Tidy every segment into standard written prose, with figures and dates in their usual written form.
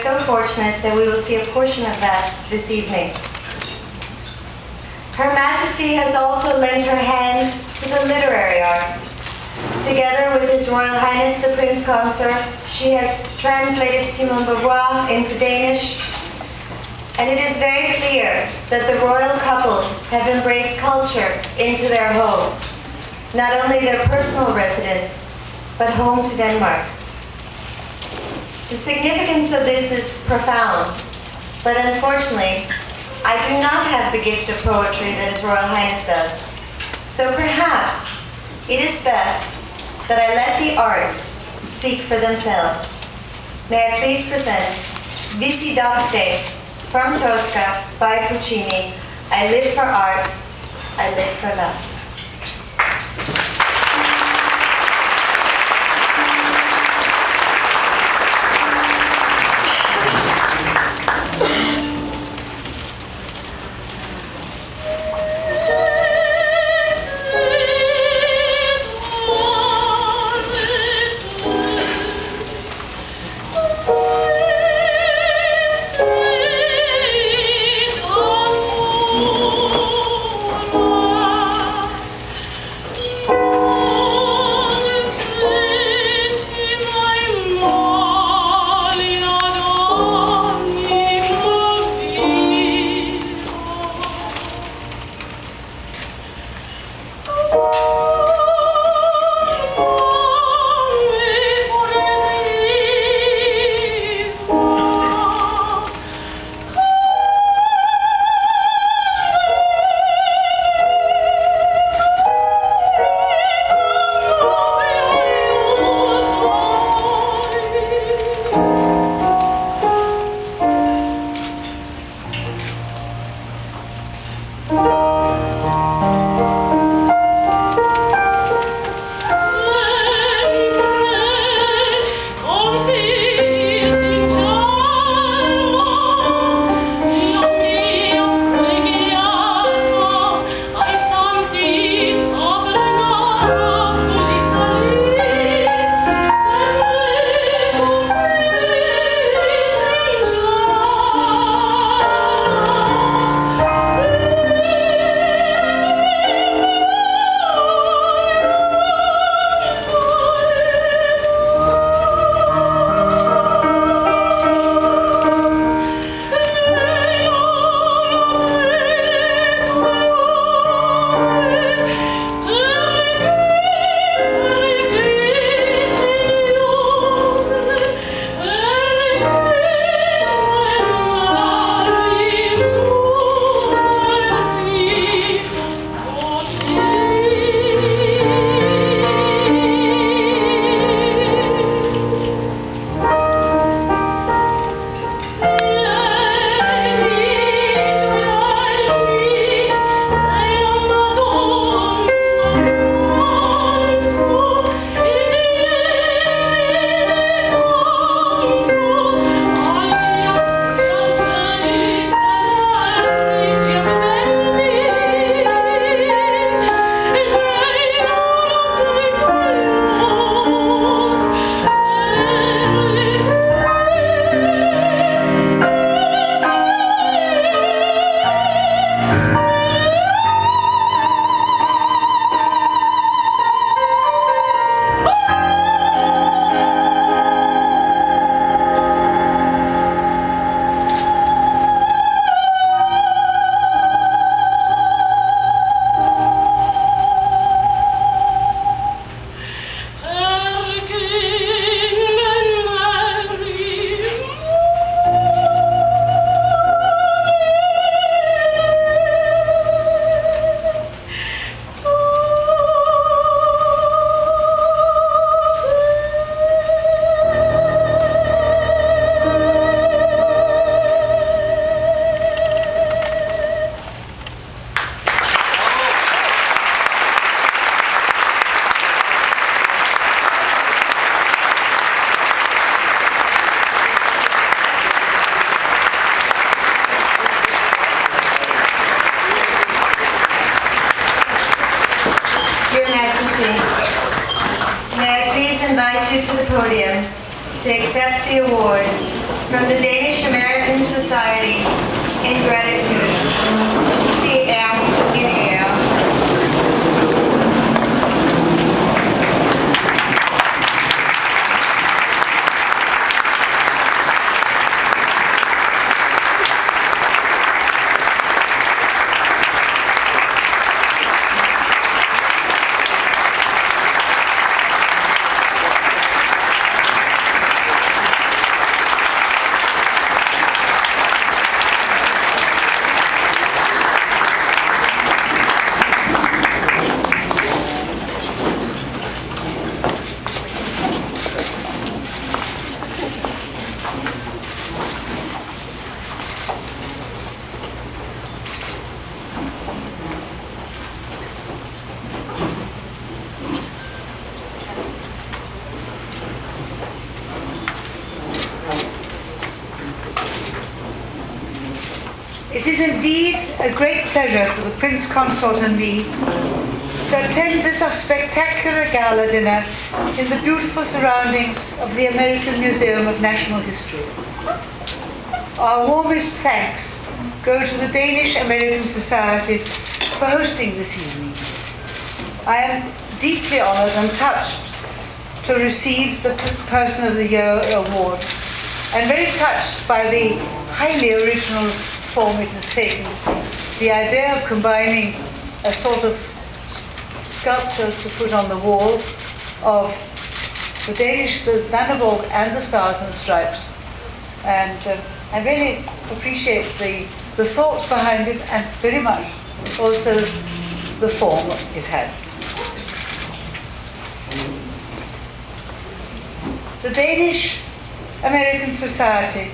so fortunate that we will see a portion of that this evening. Her Majesty has also lent her hand to the literary arts. Together with His Royal Highness the Prince Consort, she has translated Simone de Beauvoir into Danish, and it is very clear that the royal couple have embraced culture into their home, not only their personal residence, but home to Denmark. The significance of this is profound, but unfortunately, I do not have the gift of poetry that His Royal Highness does. So perhaps it is best that I let the arts speak for themselves. May I please present Visi d'arte from Tosca by Puccini. I live for art, I live for love. invite you to the podium to accept the award from the Danish American Society in gratitude. Det er en ære. It is indeed a great pleasure for the Prince Consort and me to attend this spectacular gala dinner in the beautiful surroundings of the American Museum of National History. Our warmest thanks go to the Danish American Society for hosting this evening. I am deeply honored and touched to receive the Person of the Year award, and very touched by the highly original form it has taken. The idea of combining a sort of sculpture to put on the wall of the Danish, the Dannebrog and the Stars and Stripes. And I really appreciate the thought behind it, and very much also the form it has. The Danish American Society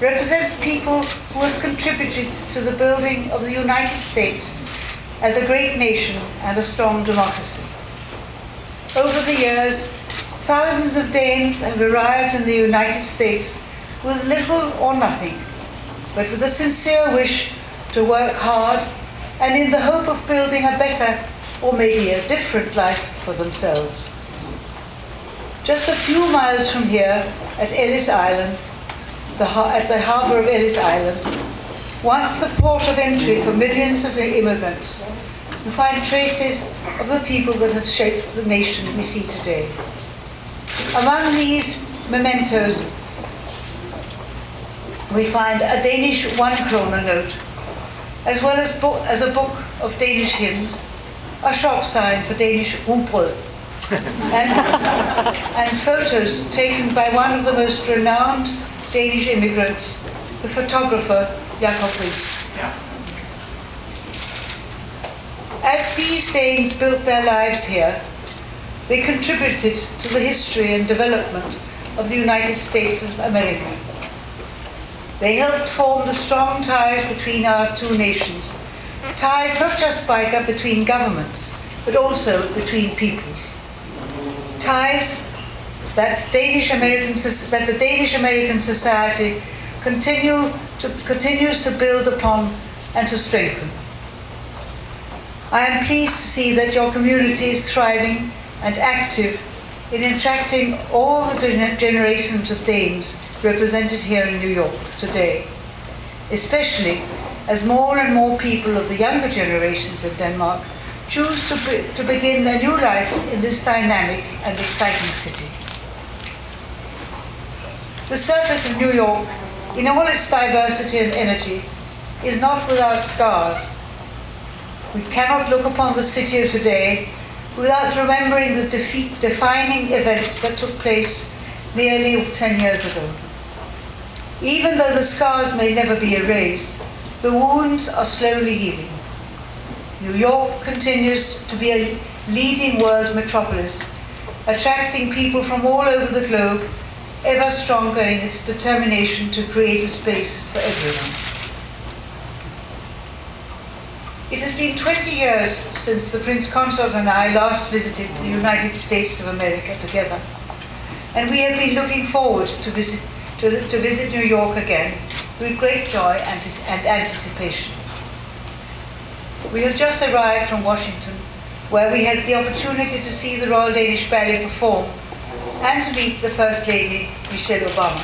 represents people who have contributed to the building of the United States as a great nation and a strong democracy. Over the years, thousands of Danes have arrived in the United States with little or nothing, but with a sincere wish to work hard and in the hope of building a better or maybe a different life for themselves. Just a few miles from here at Ellis Island, at the harbour of Ellis Island, once the port of entry for millions of immigrants, you find traces of the people that have shaped the nation we see today. Among these mementos, we find a Danish 1 krone note, as well as a book of Danish hymns, a shop sign for Danish rugbrød, and photos taken by one of the most renowned Danish immigrants, the photographer Riis. As these Danes built their lives here, they contributed to the history and development of the United States of America. They helped form the strong ties between our two nations, ties not just between governments, but also between peoples. Ties that the Danish American Society continues to build upon and to strengthen. I am pleased to see that your community is thriving and active in attracting all the generations of Danes represented here in New York today, especially as more and more people of the younger generations in Denmark choose to begin a new life in this dynamic and exciting city. The surface of New York, in all its diversity and energy, is not without scars. We cannot look upon the city of today without remembering the defining events that took place nearly 10 years ago. Even though the scars may never be erased, the wounds are slowly healing. New York continues to be a leading world metropolis, attracting people from all over the globe, ever stronger in its determination to create a space for everyone. It has been 20 years since the Prince Consort and I last visited the United States of America together, and we have been looking forward to visit New York again with great joy and anticipation. We have just arrived from Washington, where we had the opportunity to see the Royal Danish Ballet perform and to meet the First Lady, Michelle Obama.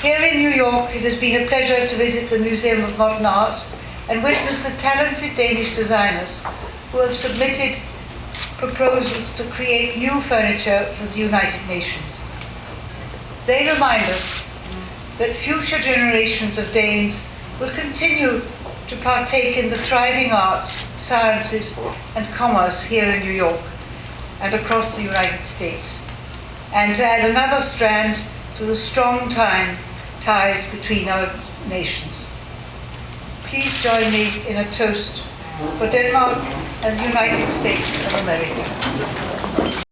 Here in New York, it has been a pleasure to visit the Museum of Modern Art and witness the talented Danish designers who have submitted proposals to create new furniture for the United Nations. They remind us that future generations of Danes will continue to partake in the thriving arts, sciences, and commerce here in New York and across the United States, and to add another strand to the strong ties between our nations. Please join me in a toast for Denmark and the United States of America.